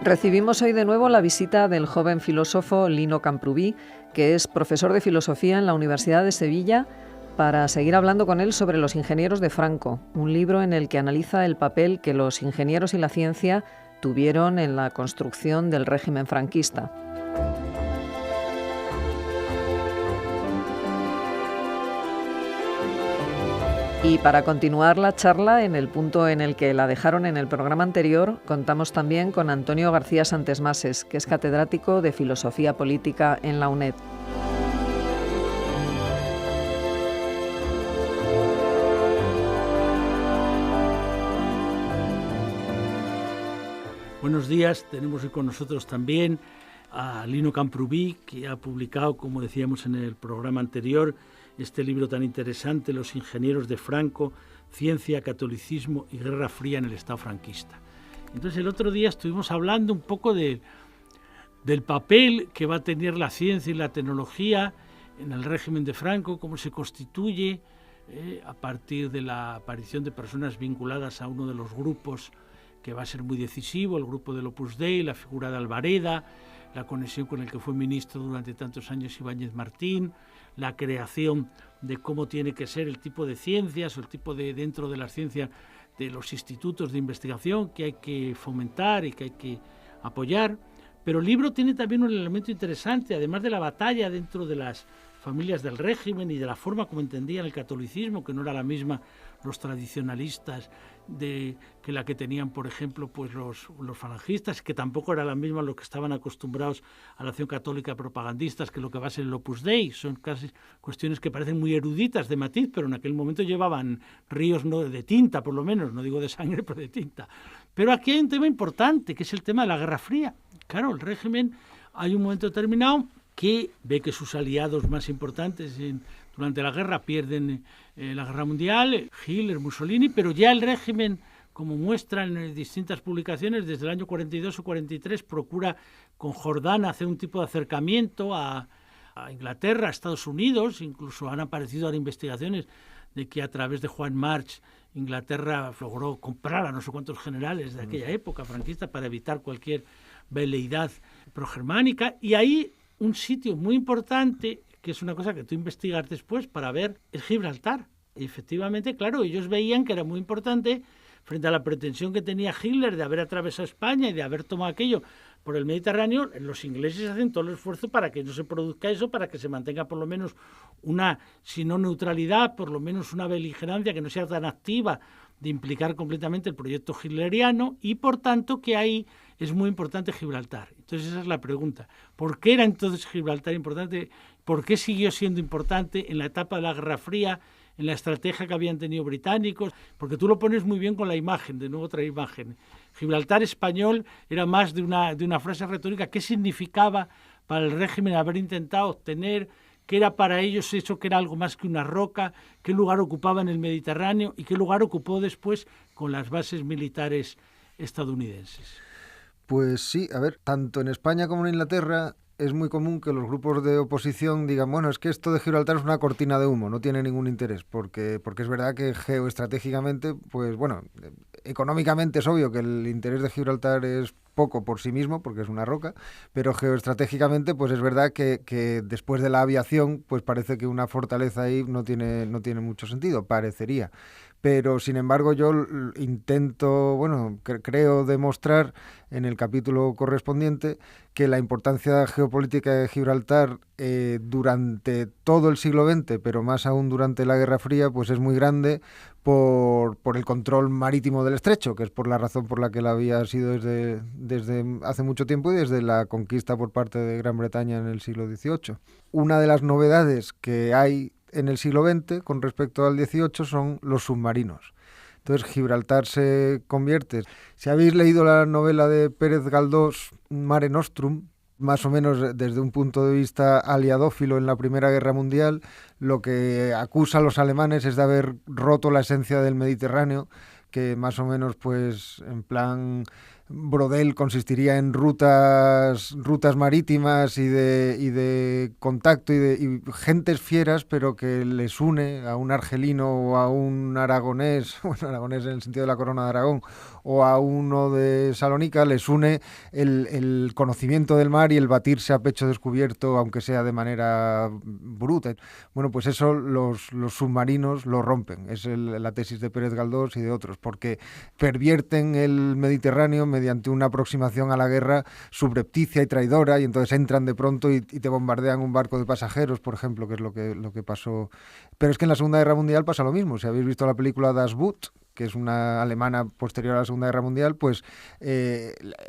Recibimos hoy de nuevo la visita del joven filósofo Lino Camprubí, que es profesor de filosofía en la Universidad de Sevilla, para seguir hablando con él sobre Los ingenieros de Franco, un libro en el que analiza el papel que los ingenieros y la ciencia tuvieron en la construcción del régimen franquista. Y para continuar la charla, en el punto en el que la dejaron en el programa anterior, contamos también con Antonio García Santesmases, que es catedrático de Filosofía Política en la UNED. Buenos días, tenemos hoy con nosotros también a Lino Camprubí, que ha publicado, como decíamos en el programa anterior, este libro tan interesante, Los ingenieros de Franco, Ciencia, Catolicismo y Guerra Fría en el Estado franquista. Entonces el otro día estuvimos hablando un poco del papel que va a tener la ciencia y la tecnología en el régimen de Franco, cómo se constituye a partir de la aparición de personas vinculadas a uno de los grupos que va a ser muy decisivo, el grupo del Opus Dei, la figura de Albareda, la conexión con el que fue ministro durante tantos años Ibáñez Martín, la creación de cómo tiene que ser el tipo de ciencias o el tipo de, dentro de las ciencias, de los institutos de investigación que hay que fomentar y que hay que apoyar. Pero el libro tiene también un elemento interesante, además de la batalla dentro de las familias del régimen y de la forma como entendían el catolicismo, que no era la misma los tradicionalistas que la que tenían, por ejemplo, pues los falangistas, que tampoco era la misma los que estaban acostumbrados a la acción católica propagandistas que lo que va a ser el Opus Dei. Son casi cuestiones que parecen muy eruditas de matiz, pero en aquel momento llevaban ríos de tinta, por lo menos, no digo de sangre, pero de tinta. Pero aquí hay un tema importante, que es el tema de la Guerra Fría. Claro, el régimen, hay un momento determinado que ve que sus aliados más importantes durante la guerra pierden la guerra mundial, Hitler, Mussolini, pero ya el régimen, como muestran en distintas publicaciones, desde el año 42 o 43, procura con Jordán hacer un tipo de acercamiento a Inglaterra, a Estados Unidos. Incluso han aparecido ahora investigaciones de que a través de Juan March Inglaterra logró comprar a no sé cuántos generales de aquella época franquista para evitar cualquier veleidad progermánica. Y ahí un sitio muy importante, que es una cosa que tú investigas después para ver, es Gibraltar. Y efectivamente, claro, ellos veían que era muy importante frente a la pretensión que tenía Hitler de haber atravesado España y de haber tomado aquello por el Mediterráneo. Los ingleses hacen todo el esfuerzo para que no se produzca eso, para que se mantenga por lo menos una, si no neutralidad, por lo menos una beligerancia que no sea tan activa de implicar completamente el proyecto hitleriano, y por tanto que ahí es muy importante Gibraltar. Entonces esa es la pregunta. ¿Por qué era entonces Gibraltar importante? ¿Por qué siguió siendo importante en la etapa de la Guerra Fría, en la estrategia que habían tenido británicos? Porque tú lo pones muy bien con la imagen, de nuevo otra imagen. Gibraltar español era más de una frase retórica. ¿Qué significaba para el régimen haber intentado obtener? ¿Qué era para ellos eso que era algo más que una roca? ¿Qué lugar ocupaba en el Mediterráneo? ¿Y qué lugar ocupó después con las bases militares estadounidenses? Pues sí, a ver, tanto en España como en Inglaterra es muy común que los grupos de oposición digan, bueno, es que esto de Gibraltar es una cortina de humo, no tiene ningún interés, porque es verdad que geoestratégicamente, pues bueno, económicamente es obvio que el interés de Gibraltar es poco por sí mismo, porque es una roca, pero geoestratégicamente pues es verdad que después de la aviación, pues parece que una fortaleza ahí no tiene mucho sentido, parecería. Pero, sin embargo, yo intento, creo demostrar en el capítulo correspondiente que la importancia geopolítica de Gibraltar durante todo el siglo XX, pero más aún durante la Guerra Fría, pues es muy grande por el control marítimo del estrecho, que es por la razón por la que la había sido desde hace mucho tiempo y desde la conquista por parte de Gran Bretaña en el siglo XVIII. Una de las novedades que hay en el siglo XX con respecto al XVIII son los submarinos. Entonces Gibraltar se convierte... Si habéis leído la novela de Pérez Galdós, Mare Nostrum, más o menos desde un punto de vista aliadófilo en la Primera Guerra Mundial, lo que acusa a los alemanes es de haber roto la esencia del Mediterráneo, que más o menos pues en plan Brodel consistiría en rutas marítimas y de contacto y gentes fieras, pero que les une a un argelino o a un aragonés, bueno, aragonés en el sentido de la corona de Aragón, o a uno de Salónica, les une el conocimiento del mar y el batirse a pecho descubierto, aunque sea de manera bruta. Bueno, pues eso los submarinos lo rompen. Es la tesis de Pérez Galdós y de otros, porque pervierten el Mediterráneo mediante una aproximación a la guerra subrepticia y traidora, y entonces entran de pronto y te bombardean un barco de pasajeros, por ejemplo, que es lo que pasó. Pero es que en la Segunda Guerra Mundial pasa lo mismo. Si habéis visto la película Das Boot, que es una alemana posterior a la Segunda Guerra Mundial, pues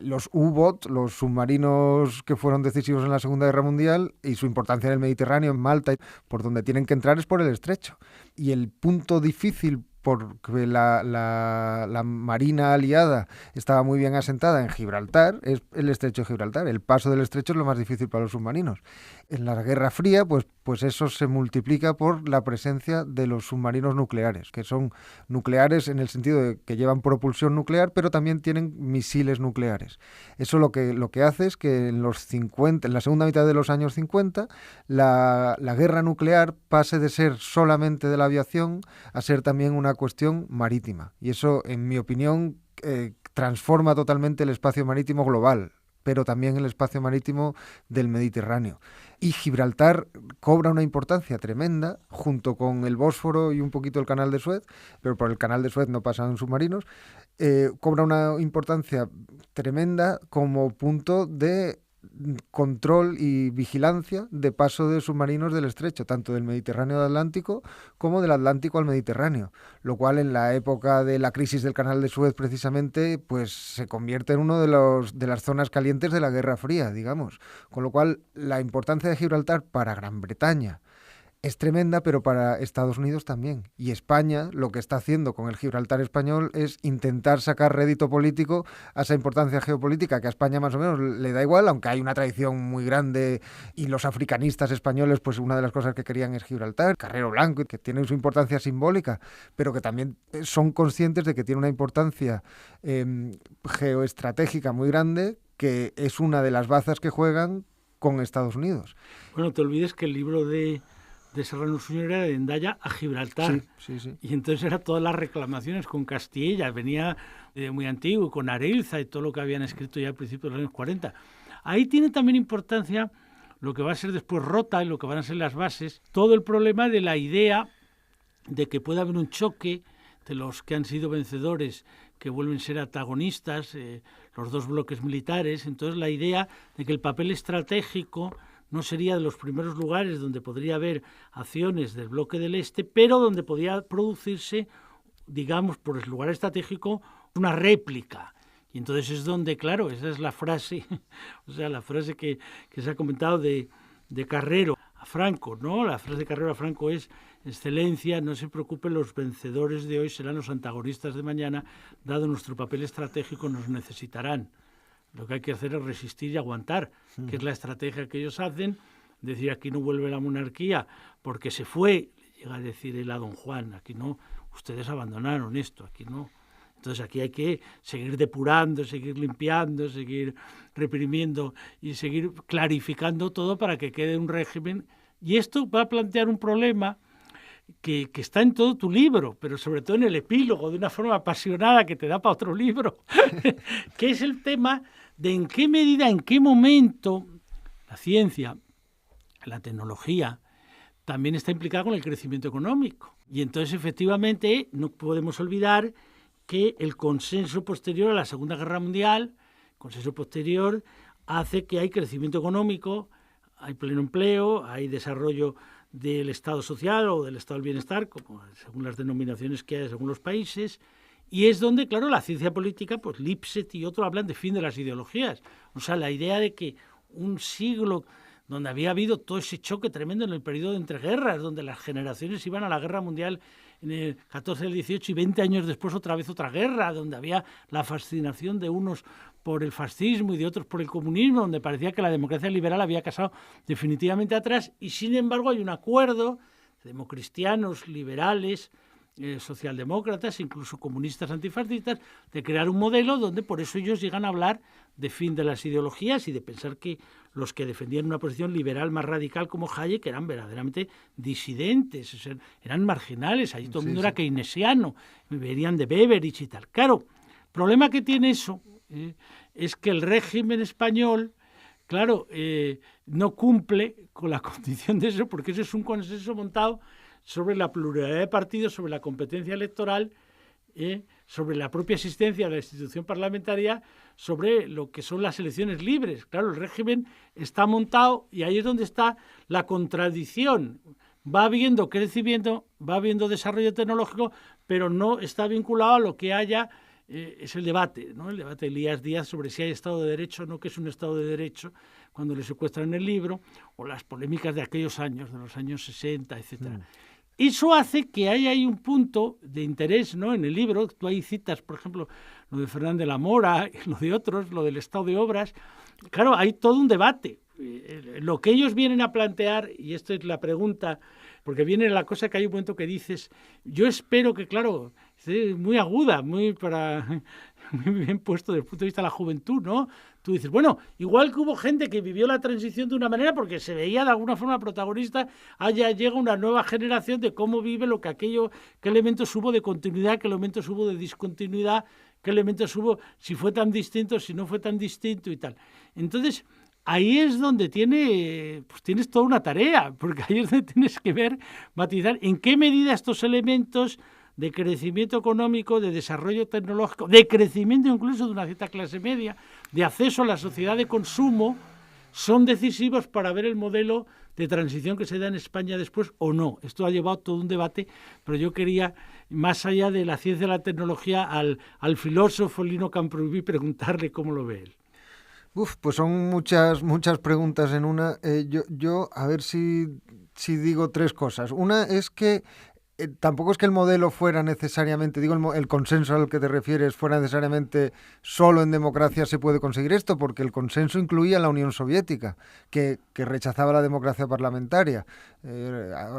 los U-Boot, los submarinos que fueron decisivos en la Segunda Guerra Mundial y su importancia en el Mediterráneo, en Malta, por donde tienen que entrar es por el estrecho. Y el punto difícil porque la marina aliada estaba muy bien asentada en Gibraltar, es el estrecho de Gibraltar. El paso del estrecho es lo más difícil para los submarinos. En la Guerra Fría, pues eso se multiplica por la presencia de los submarinos nucleares, que son nucleares en el sentido de que llevan propulsión nuclear, pero también tienen misiles nucleares. Eso lo que hace es que en la segunda mitad de los años 50, la guerra nuclear pase de ser solamente de la aviación a ser también una cuestión marítima. Y eso, en mi opinión, transforma totalmente el espacio marítimo global, pero también el espacio marítimo del Mediterráneo. Y Gibraltar cobra una importancia tremenda, junto con el Bósforo y un poquito el Canal de Suez, pero por el Canal de Suez no pasan submarinos, cobra una importancia tremenda como punto de control y vigilancia de paso de submarinos del estrecho, tanto del Mediterráneo al Atlántico como del Atlántico al Mediterráneo, lo cual en la época de la crisis del Canal de Suez precisamente pues se convierte en uno de las zonas calientes de la Guerra Fría, digamos, con lo cual la importancia de Gibraltar para Gran Bretaña es tremenda, pero para Estados Unidos también. Y España lo que está haciendo con el Gibraltar español es intentar sacar rédito político a esa importancia geopolítica que a España más o menos le da igual, aunque hay una tradición muy grande y los africanistas españoles, pues una de las cosas que querían es Gibraltar, Carrero Blanco, que tienen su importancia simbólica, pero que también son conscientes de que tiene una importancia geoestratégica muy grande, que es una de las bazas que juegan con Estados Unidos. Bueno, te olvides que el libro de Serrano Suñer era de Hendaya a Gibraltar. Sí. Y entonces era todas las reclamaciones con Castilla, venía de muy antiguo, con Areilza y todo lo que habían escrito ya a principios de los años 40. Ahí tiene también importancia lo que va a ser después Rota y lo que van a ser las bases, todo el problema de la idea de que puede haber un choque de los que han sido vencedores, que vuelven a ser antagonistas, los dos bloques militares. Entonces la idea de que el papel estratégico no sería de los primeros lugares donde podría haber acciones del bloque del Este, pero donde podía producirse, digamos, por el lugar estratégico, una réplica. Y entonces es donde, claro, esa es la frase, o sea, la frase que se ha comentado de Carrero a Franco, ¿no? La frase de Carrero a Franco es: Excelencia, no se preocupe, los vencedores de hoy serán los antagonistas de mañana, dado nuestro papel estratégico nos necesitarán. Lo que hay que hacer es resistir y aguantar, que es la estrategia que ellos hacen, decir aquí no vuelve la monarquía porque se fue, llega a decir él a don Juan, aquí no, ustedes abandonaron esto, aquí no. Entonces aquí hay que seguir depurando, seguir limpiando, seguir reprimiendo y seguir clarificando todo para que quede un régimen. Y esto va a plantear un problema que está en todo tu libro, pero sobre todo en el epílogo, de una forma apasionada que te da para otro libro, que es el tema de en qué medida, en qué momento la ciencia, la tecnología, también está implicada con el crecimiento económico. Y entonces, efectivamente, no podemos olvidar que el consenso posterior a la Segunda Guerra Mundial, consenso posterior, hace que hay crecimiento económico, hay pleno empleo, hay desarrollo del Estado social o del Estado del Bienestar, como según las denominaciones que hay según los países, y es donde, claro, la ciencia política, pues Lipset y otros hablan de fin de las ideologías. O sea, la idea de que un siglo donde había habido todo ese choque tremendo en el periodo de entreguerras, donde las generaciones iban a la guerra mundial en el 14, el 18 y 20 años después otra vez otra guerra, donde había la fascinación de unos por el fascismo y de otros por el comunismo, donde parecía que la democracia liberal había pasado definitivamente atrás, y sin embargo hay un acuerdo de democristianos, liberales, socialdemócratas, incluso comunistas antifascistas, de crear un modelo donde por eso ellos llegan a hablar de fin de las ideologías y de pensar que los que defendían una posición liberal más radical como Hayek eran verdaderamente disidentes, o sea, eran marginales, allí todo el mundo era keynesiano, venían de Beveridge y tal. Claro, el problema que tiene eso es que el régimen español, claro, no cumple con la condición de eso, porque eso es un consenso montado sobre la pluralidad de partidos, sobre la competencia electoral, sobre la propia existencia de la institución parlamentaria, sobre lo que son las elecciones libres. Claro, el régimen está montado y ahí es donde está la contradicción. Va habiendo crecimiento, va habiendo desarrollo tecnológico, pero no está vinculado a lo que haya. Es el debate, ¿no? El debate de Elías Díaz sobre si hay Estado de Derecho o no, que es un Estado de Derecho, cuando le secuestran el libro, o las polémicas de aquellos años, de los años 60, etcétera. Eso hace que haya ahí un punto de interés, ¿no? En el libro, tú ahí citas, por ejemplo, lo de Fernández de la Mora, lo de otros, lo del estado de obras. Claro, hay todo un debate. Lo que ellos vienen a plantear, y esto es la pregunta, porque viene la cosa que hay un momento que dices, yo espero que, claro, es muy aguda, muy bien puesto desde el punto de vista de la juventud, ¿no? Tú dices, bueno, igual que hubo gente que vivió la transición de una manera porque se veía de alguna forma protagonista, allá llega una nueva generación de cómo vive lo que aquello, qué elementos hubo de continuidad, qué elementos hubo de discontinuidad, qué elementos hubo, si fue tan distinto, si no fue tan distinto y tal. Entonces, ahí es donde tienes toda una tarea, porque ahí es donde tienes que ver, matizar en qué medida estos elementos de crecimiento económico, de desarrollo tecnológico, de crecimiento incluso de una cierta clase media, de acceso a la sociedad de consumo, son decisivos para ver el modelo de transición que se da en España después o no. Esto ha llevado todo un debate, pero yo quería, más allá de la ciencia y la tecnología, al filósofo Lino Camprubí preguntarle cómo lo ve él. Pues son muchas preguntas en una. Yo a ver si digo tres cosas. Una es que tampoco es que el modelo fuera necesariamente, digo, el consenso al que te refieres fuera necesariamente solo en democracia se puede conseguir esto, porque el consenso incluía la Unión Soviética, que rechazaba la democracia parlamentaria,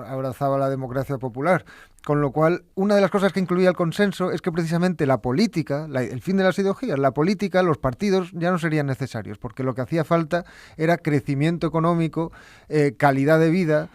abrazaba la democracia popular. Con lo cual, una de las cosas que incluía el consenso es que precisamente la política, el fin de las ideologías, la política, los partidos ya no serían necesarios, porque lo que hacía falta era crecimiento económico, calidad de vida,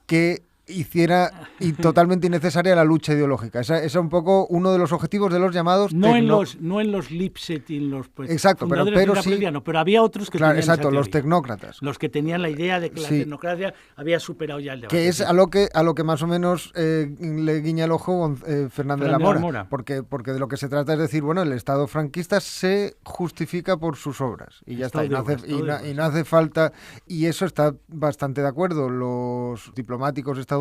que hiciera y totalmente innecesaria la lucha ideológica. Esa es un poco uno de los objetivos de los llamados... No en los Lipset y en los... Exacto, pero sí... Pero había otros que tenían exacto, los tecnócratas. Los que tenían la idea de que la tecnocracia había superado ya el debate. Que es a lo que más o menos le guiña el ojo Fernández de la Mora. Porque de lo que se trata es decir, bueno, el Estado franquista se justifica por sus obras. Y ya está. Y no hace falta... Y eso está bastante de acuerdo. Los diplomáticos estadounidenses,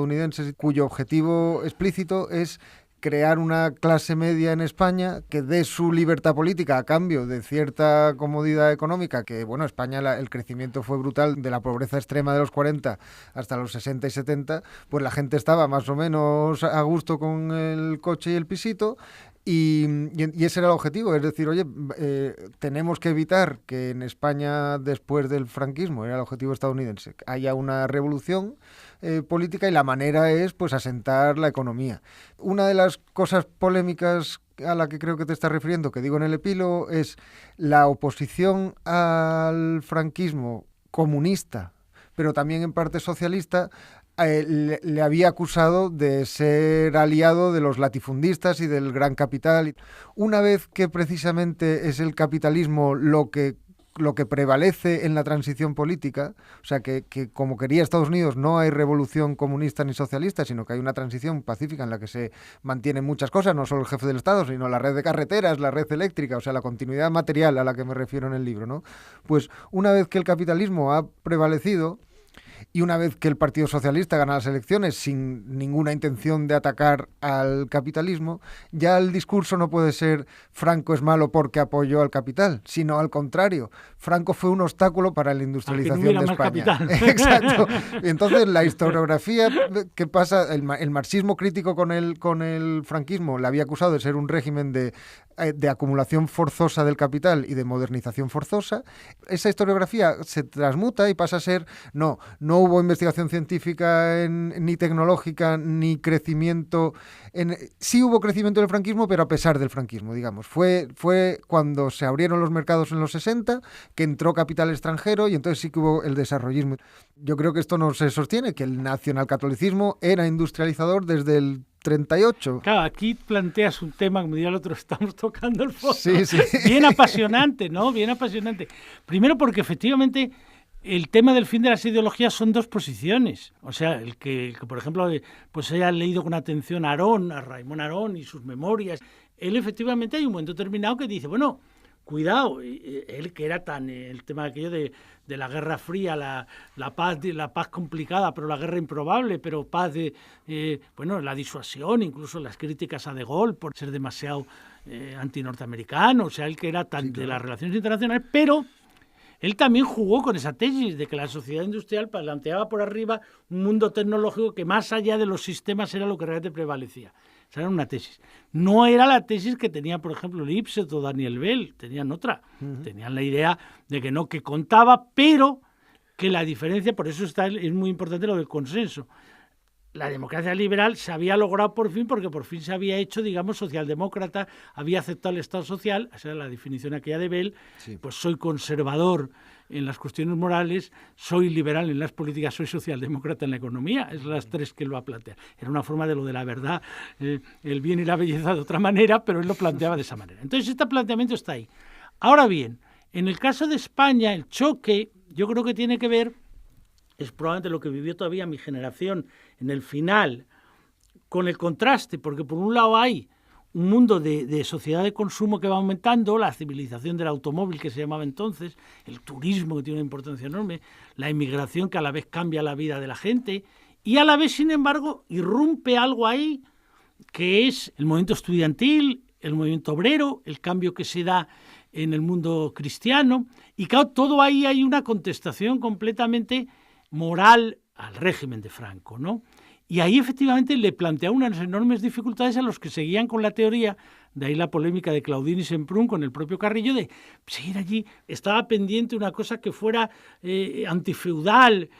cuyo objetivo explícito es crear una clase media en España que dé su libertad política a cambio de cierta comodidad económica, que, bueno, España el crecimiento fue brutal, de la pobreza extrema de los 40 hasta los 60 y 70, pues la gente estaba más o menos a gusto con el coche y el pisito. Y ese era el objetivo, es decir, oye, tenemos que evitar que en España, después del franquismo, era el objetivo estadounidense, haya una revolución política, y la manera es pues asentar la economía. Una de las cosas polémicas a la que creo que te estás refiriendo, que digo en el epílogo, es la oposición al franquismo comunista, pero también en parte socialista. Le había acusado de ser aliado de los latifundistas y del gran capital. Una vez que precisamente es el capitalismo lo que prevalece en la transición política, o sea, que como quería Estados Unidos no hay revolución comunista ni socialista, sino que hay una transición pacífica en la que se mantienen muchas cosas, no solo el jefe del Estado, sino la red de carreteras, la red eléctrica, o sea, la continuidad material a la que me refiero en el libro, ¿no? Pues una vez que el capitalismo ha prevalecido, y una vez que el Partido Socialista gana las elecciones sin ninguna intención de atacar al capitalismo, ya el discurso no puede ser Franco es malo porque apoyó al capital, sino al contrario. Franco fue un obstáculo para la industrialización de España. Exacto. Entonces, la historiografía que pasa, el marxismo crítico con el franquismo le había acusado de ser un régimen de de acumulación forzosa del capital y de modernización forzosa. Esa historiografía se transmuta y pasa a ser, no hubo investigación científica ni tecnológica, ni crecimiento. Sí hubo crecimiento del franquismo, pero a pesar del franquismo, digamos. Fue cuando se abrieron los mercados en los 60, que entró capital extranjero y entonces sí que hubo el desarrollismo. Yo creo que esto no se sostiene, que el nacionalcatolicismo era industrializador desde el 38. Claro, aquí planteas un tema, como diría el otro, estamos tocando el fondo. Sí, sí. Bien apasionante, ¿no? Bien apasionante. Primero porque efectivamente el tema del fin de las ideologías son dos posiciones. O sea, el que por ejemplo, pues haya leído con atención a Raimon Aron y sus memorias, él efectivamente hay un momento determinado que dice, bueno, cuidado, él que era tan el tema aquello de la Guerra Fría, la paz complicada, pero la guerra improbable, pero paz la disuasión, incluso las críticas a De Gaulle por ser demasiado antinorteamericano, o sea, él que era tan de las relaciones internacionales, pero él también jugó con esa tesis de que la sociedad industrial planteaba por arriba un mundo tecnológico que más allá de los sistemas era lo que realmente prevalecía. Esa era una tesis. No era la tesis que tenía, por ejemplo, Lipset o Daniel Bell, tenían otra. Tenían la idea de que no, que contaba, pero que la diferencia, por eso es muy importante lo del consenso. La democracia liberal se había logrado por fin, porque por fin se había hecho, digamos, socialdemócrata, había aceptado el Estado social, esa era la definición aquella de Bell, sí. Pues soy conservador en las cuestiones morales, soy liberal en las políticas, soy socialdemócrata en la economía, es las tres que él va a plantear. Era una forma de lo de la verdad, el bien y la belleza de otra manera, pero él lo planteaba de esa manera. Entonces este planteamiento está ahí. Ahora bien, en el caso de España, el choque, yo creo que tiene que ver, es probablemente lo que vivió todavía mi generación en el final, con el contraste, porque por un lado hay un mundo de sociedad de consumo que va aumentando, la civilización del automóvil que se llamaba entonces, el turismo que tiene una importancia enorme, la inmigración que a la vez cambia la vida de la gente y a la vez, sin embargo, irrumpe algo ahí que es el movimiento estudiantil, el movimiento obrero, el cambio que se da en el mundo cristiano y claro, todo ahí hay una contestación completamente moral al régimen de Franco, ¿no? Y ahí efectivamente le plantea unas enormes dificultades a los que seguían con la teoría, de ahí la polémica de Claudine y Semprún con el propio Carrillo, de seguir allí, estaba pendiente una cosa que fuera antifeudal,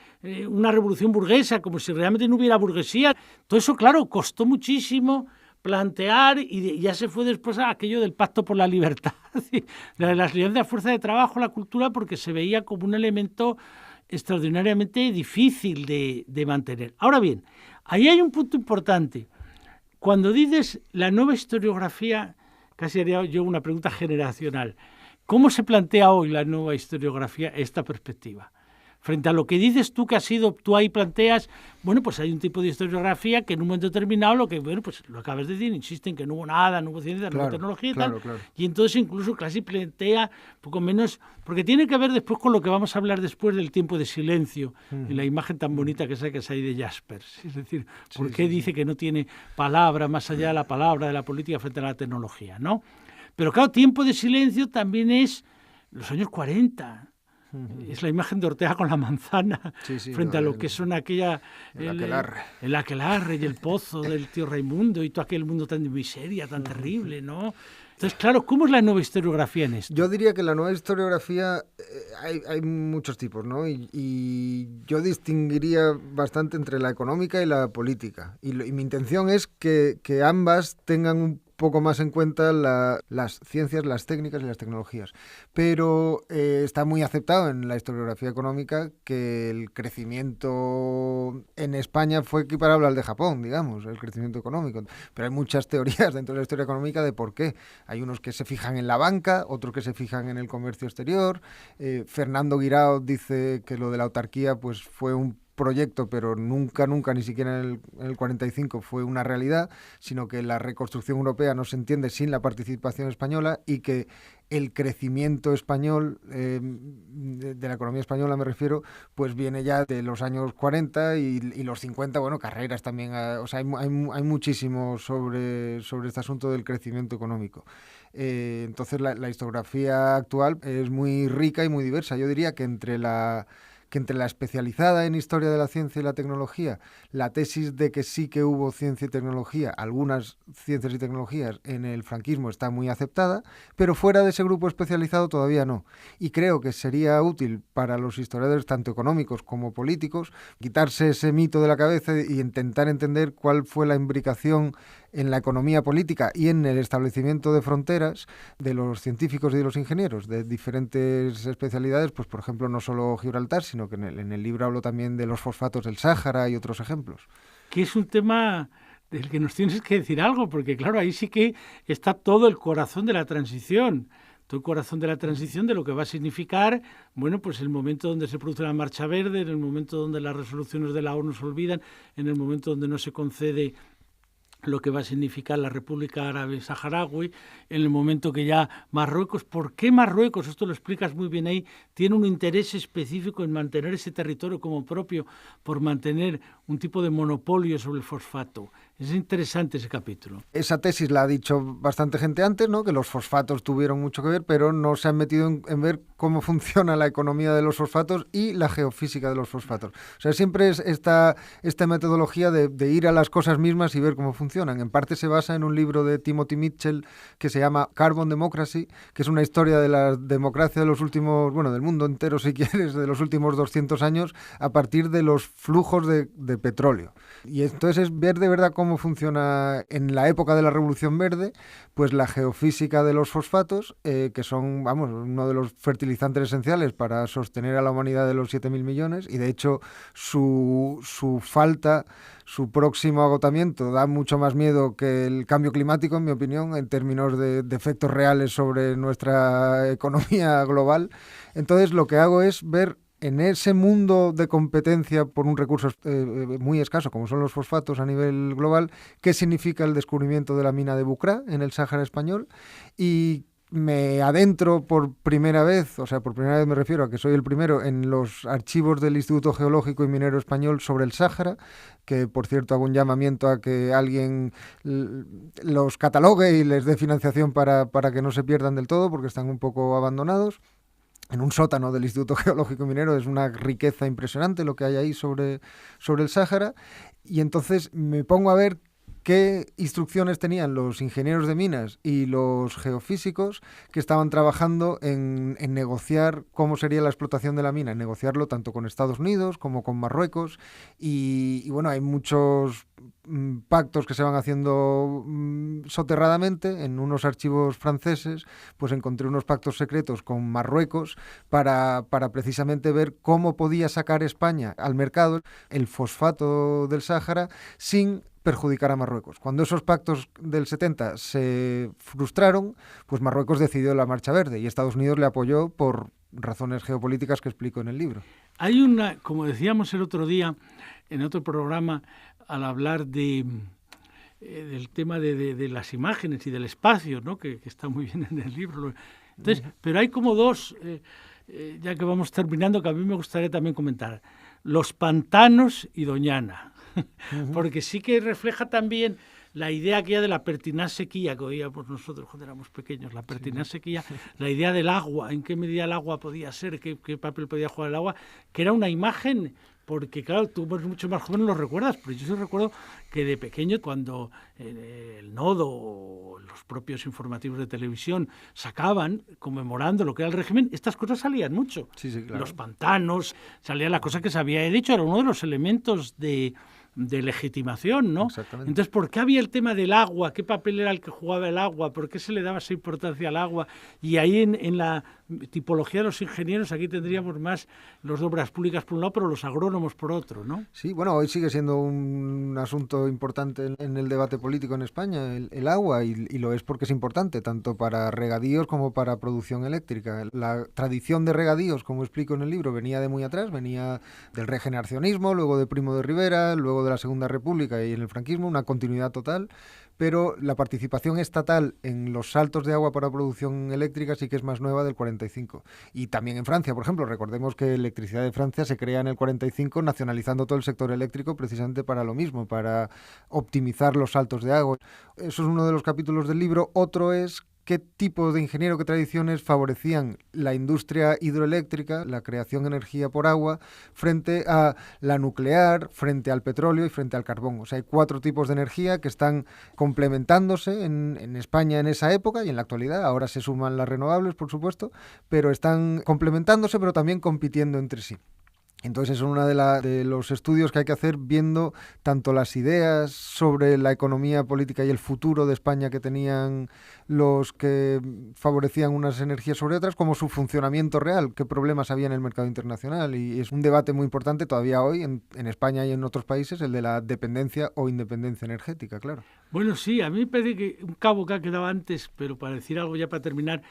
una revolución burguesa, como si realmente no hubiera burguesía. Todo eso, claro, costó muchísimo plantear y ya se fue después a aquello del pacto por la libertad, de las libertades de fuerza de trabajo, la cultura, porque se veía como un elemento extraordinariamente difícil de mantener. Ahora bien, ahí hay un punto importante. Cuando dices la nueva historiografía, casi haría yo una pregunta generacional. ¿Cómo se plantea hoy la nueva historiografía esta perspectiva? Frente a lo que dices tú que has sido, tú ahí planteas, bueno, pues hay un tipo de historiografía que en un momento determinado pues lo acabas de decir, insisten que no hubo nada, no hubo ciencia, no hubo tecnología y tal. Claro. Y entonces incluso casi plantea poco menos, porque tiene que ver después con lo que vamos a hablar después del tiempo de silencio, y la imagen tan bonita que sacas ahí de Jaspers. Es decir, ¿por qué dice que no tiene palabra más allá de la palabra de la política frente a la tecnología, ¿no? Pero claro, tiempo de silencio también es los años 40. Es la imagen de Ortega con la manzana frente a lo que son aquella... El aquelarre y el pozo del tío Raimundo y todo aquel mundo tan de miseria, tan terrible, ¿no? Entonces, claro, ¿cómo es la nueva historiografía en esto? Yo diría que la nueva historiografía hay muchos tipos, ¿no? Y yo distinguiría bastante entre la económica y la política. Y mi intención es que ambas tengan un poco más en cuenta las ciencias, las técnicas y las tecnologías. Pero está muy aceptado en la historiografía económica que el crecimiento en España fue equiparable al de Japón, digamos, el crecimiento económico. Pero hay muchas teorías dentro de la historia económica de por qué. Hay unos que se fijan en la banca, otros que se fijan en el comercio exterior. Fernando Guirao dice que lo de la autarquía pues fue un proyecto, pero nunca, ni siquiera en el 45 fue una realidad, sino que la reconstrucción europea no se entiende sin la participación española y que el crecimiento español, de la economía española me refiero, pues viene ya de los años 40 y los 50, bueno, carreras también, o sea, hay muchísimo sobre este asunto del crecimiento económico. Entonces la historiografía actual es muy rica y muy diversa. Yo diría que entre que entre la especializada en historia de la ciencia y la tecnología, la tesis de que sí que hubo ciencia y tecnología, algunas ciencias y tecnologías en el franquismo está muy aceptada, pero fuera de ese grupo especializado todavía no. Y creo que sería útil para los historiadores, tanto económicos como políticos, quitarse ese mito de la cabeza y intentar entender cuál fue la imbricación en la economía política y en el establecimiento de fronteras de los científicos y de los ingenieros de diferentes especialidades, pues por ejemplo no solo Gibraltar, sino que en el libro hablo también de los fosfatos del Sáhara y otros ejemplos. Que es un tema del que nos tienes que decir algo, porque claro, ahí sí que está todo el corazón de la transición. Todo el corazón de la transición, de lo que va a significar, bueno, pues el momento donde se produce la Marcha Verde, en el momento donde las resoluciones de la ONU se olvidan, en el momento donde no se concede lo que va a significar la República Árabe Saharaui, en el momento que ya Marruecos, ¿por qué Marruecos? Esto lo explicas muy bien ahí, tiene un interés específico en mantener ese territorio como propio, por mantener un tipo de monopolio sobre el fosfato. Es interesante ese capítulo. Esa tesis la ha dicho bastante gente antes, ¿no? Que los fosfatos tuvieron mucho que ver, pero no se han metido en ver cómo funciona la economía de los fosfatos y la geofísica de los fosfatos. O sea, siempre es esta metodología de ir a las cosas mismas y ver cómo funcionan. En parte se basa en un libro de Timothy Mitchell que se llama Carbon Democracy, que es una historia de la democracia de los últimos, bueno, del mundo entero si quieres, de los últimos 200 años a partir de los flujos de petróleo. Y entonces es ver de verdad cómo funciona en la época de la Revolución Verde, pues la geofísica de los fosfatos, que son, vamos, uno de los fertilizantes esenciales para sostener a la humanidad de los 7.000 millones, y de hecho su falta, su próximo agotamiento da mucho más miedo que el cambio climático, en mi opinión, en términos de efectos reales sobre nuestra economía global. Entonces lo que hago es ver en ese mundo de competencia por un recurso muy escaso, como son los fosfatos a nivel global, qué significa el descubrimiento de la mina de Bucra en el Sáhara español, y me adentro por primera vez me refiero a que soy el primero en los archivos del Instituto Geológico y Minero Español sobre el Sáhara, que por cierto hago un llamamiento a que alguien los catalogue y les dé financiación para que no se pierdan del todo, porque están un poco abandonados. En un sótano del Instituto Geológico y Minero es una riqueza impresionante lo que hay ahí sobre el Sáhara, y entonces me pongo a ver qué instrucciones tenían los ingenieros de minas y los geofísicos que estaban trabajando en negociar cómo sería la explotación de la mina, en negociarlo tanto con Estados Unidos como con Marruecos, y bueno, hay muchos pactos que se van haciendo soterradamente. En unos archivos franceses pues encontré unos pactos secretos con Marruecos para precisamente ver cómo podía sacar España al mercado el fosfato del Sáhara sin perjudicar a Marruecos. Cuando esos pactos del 70 se frustraron, pues Marruecos decidió la Marcha Verde y Estados Unidos le apoyó por razones geopolíticas que explico en el libro. Hay una, como decíamos el otro día en otro programa, al hablar del tema de las imágenes y del espacio, ¿no? que está muy bien en el libro. Entonces, pero hay como dos, ya que vamos terminando, que a mí me gustaría también comentar. Los pantanos y Doñana. Porque sí que refleja también la idea aquella de la pertinaz sequía que oíamos nosotros cuando éramos pequeños, la pertinaz sequía, la idea del agua, en qué medida el agua podía ser, qué papel podía jugar el agua, que era una imagen, porque claro, tú eres mucho más joven, no lo recuerdas, pero yo sí recuerdo que de pequeño, cuando el Nodo o los propios informativos de televisión sacaban, conmemorando lo que era el régimen, estas cosas salían mucho. Sí, claro. Los pantanos, salía la cosa que se había dicho, era uno de los elementos de legitimación, ¿no? Exactamente. Entonces, ¿por qué había el tema del agua? ¿Qué papel era el que jugaba el agua? ¿Por qué se le daba esa importancia al agua? Y ahí en la tipología de los ingenieros, aquí tendríamos más los de obras públicas por un lado, pero los agrónomos por otro, ¿no? Sí, bueno, hoy sigue siendo un asunto importante en el debate político en España, el agua, y lo es porque es importante, tanto para regadíos como para producción eléctrica. La tradición de regadíos, como explico en el libro, venía de muy atrás, venía del regeneracionismo, luego de Primo de Rivera, luego de la Segunda República y en el franquismo, una continuidad total, pero la participación estatal en los saltos de agua para producción eléctrica sí que es más nueva, del 45. Y también en Francia, por ejemplo, recordemos que Electricidad de Francia se crea en el 45 nacionalizando todo el sector eléctrico precisamente para lo mismo, para optimizar los saltos de agua. Eso es uno de los capítulos del libro. Otro es qué tipo de ingeniero, qué tradiciones favorecían la industria hidroeléctrica, la creación de energía por agua, frente a la nuclear, frente al petróleo y frente al carbón. O sea, hay 4 tipos de energía que están complementándose en España en esa época y en la actualidad. Ahora se suman las renovables, por supuesto, pero están complementándose, pero también compitiendo entre sí. Entonces es uno de los estudios que hay que hacer viendo tanto las ideas sobre la economía política y el futuro de España que tenían los que favorecían unas energías sobre otras, como su funcionamiento real, qué problemas había en el mercado internacional. Y es un debate muy importante todavía hoy en España y en otros países, el de la dependencia o independencia energética, claro. Bueno, sí, a mí me parece que un cabo que ha quedado antes, pero para decir algo ya para terminar,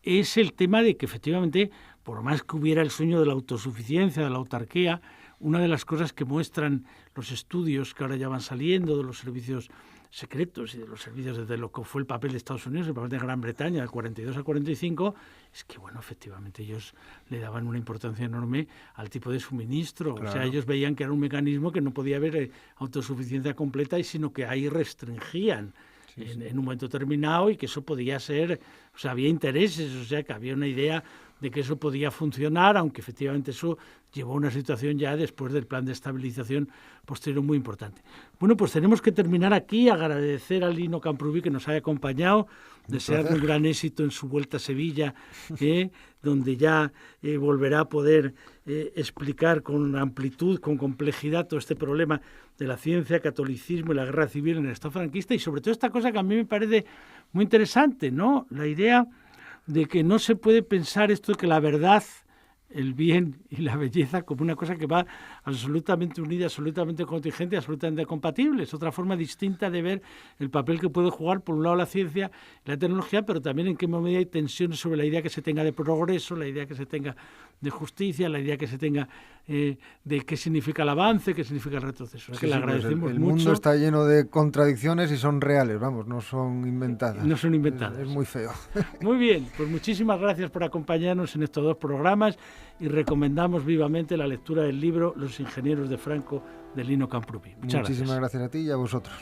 es el tema de que efectivamente, por más que hubiera el sueño de la autosuficiencia, de la autarquía, una de las cosas que muestran los estudios que ahora ya van saliendo de los servicios secretos y de los servicios desde lo que fue el papel de Estados Unidos, el papel de Gran Bretaña, del 42 al 45, es que, bueno, efectivamente ellos le daban una importancia enorme al tipo de suministro. Claro. O sea, ellos veían que era un mecanismo que no podía haber autosuficiencia completa, y sino que ahí restringían. Sí, sí. En un momento determinado, y que eso podía ser, o sea, había intereses, o sea, que había una idea de que eso podía funcionar, aunque efectivamente eso llevó a una situación ya después del plan de estabilización posterior muy importante. Bueno, pues tenemos que terminar aquí, agradecer a Lino Camprubí que nos haya acompañado, desearle un gran éxito en su vuelta a Sevilla, donde ya volverá a poder explicar con amplitud, con complejidad todo este problema de la ciencia, catolicismo y la guerra civil en el Estado franquista, y sobre todo esta cosa que a mí me parece muy interesante, ¿no? La idea de que no se puede pensar esto de que la verdad, el bien y la belleza como una cosa que va absolutamente unida, absolutamente contingente, absolutamente compatible. Es otra forma distinta de ver el papel que puede jugar, por un lado, la ciencia y la tecnología, pero también en qué medida hay tensiones sobre la idea que se tenga de progreso, la idea que se tenga de justicia, la idea que se tenga de qué significa el avance, qué significa el retroceso. Sí, le agradecemos mucho. El mundo está lleno de contradicciones y son reales, vamos, no son inventadas. No son inventadas. Es muy feo. Muy bien, pues muchísimas gracias por acompañarnos en estos 2 programas, y recomendamos vivamente la lectura del libro Los ingenieros de Franco, de Lino Camprubí. Muchísimas gracias a ti y a vosotros.